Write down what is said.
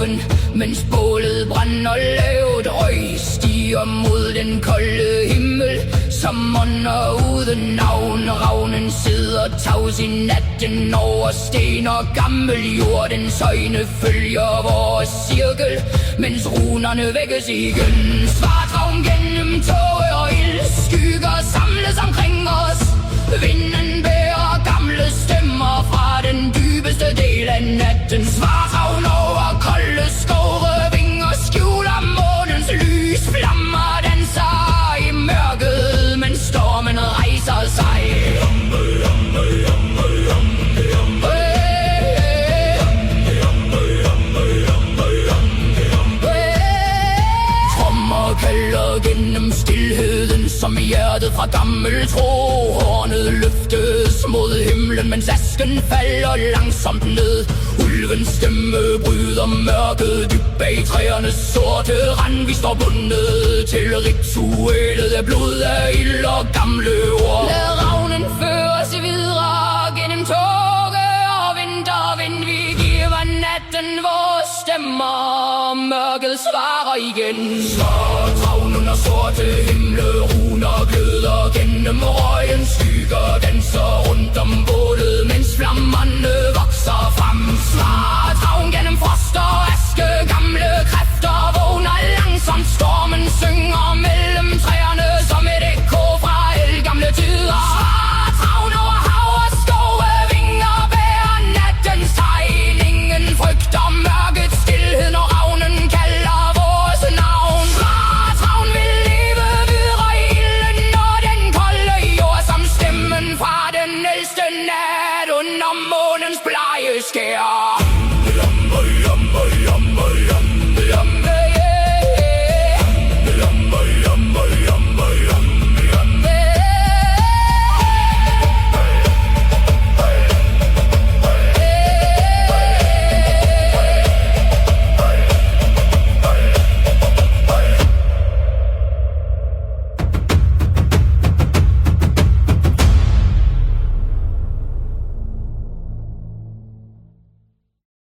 oven, mens bålet brænder lavt. Røg stiger mod den kolde himmel, som ånder uden navn. Ravnen sidder tavs i natten over sten og gammel jord. Dens øjne følger vores cirkel, mens runerne vækkes igen. Svart ravn gennem tåge og ild, skygger samles omkring os. Vinden bærer gamle stemmer fra den dybeste del af natten. Svart ravn over kolde skove, vinger skjuler månens lys. Flammer danser i mørket, mens stormen rejser sig. Trommer kalder gennem stilheden, som i hjertet fra gammel tro. Hornet løftes mod himlen, mens asken falder langsomt ned. Ulvens stemme bryder mørket dybt bag træernes sorte rand. Vi står bundet til ritualet af blod, af ild og gamle ord. Lad ravnen føre os videre gennem tåge og vintervind. Vi giver natten vores stemmer, og mørket svarer igen. Svart ravn under sorte himle, runer gløder gennem røgen. Skygger danser rundt om bålet, mens flammerne vokser frem. Svart ravn gennem frost og aske, gamle kræfter vågner langsomt. Stormen synger mellem træerne som et ekko fra ældgamle tider. Svart ravn over hav og skove, vinger bærer nattens tegn. Ingen frygter mørkets stilhed, når ravnen kalder vores navn. Svart ravn vil leve videre i ilden og den kolde jord, som stemmen fra den ældste nat under månens blege skær.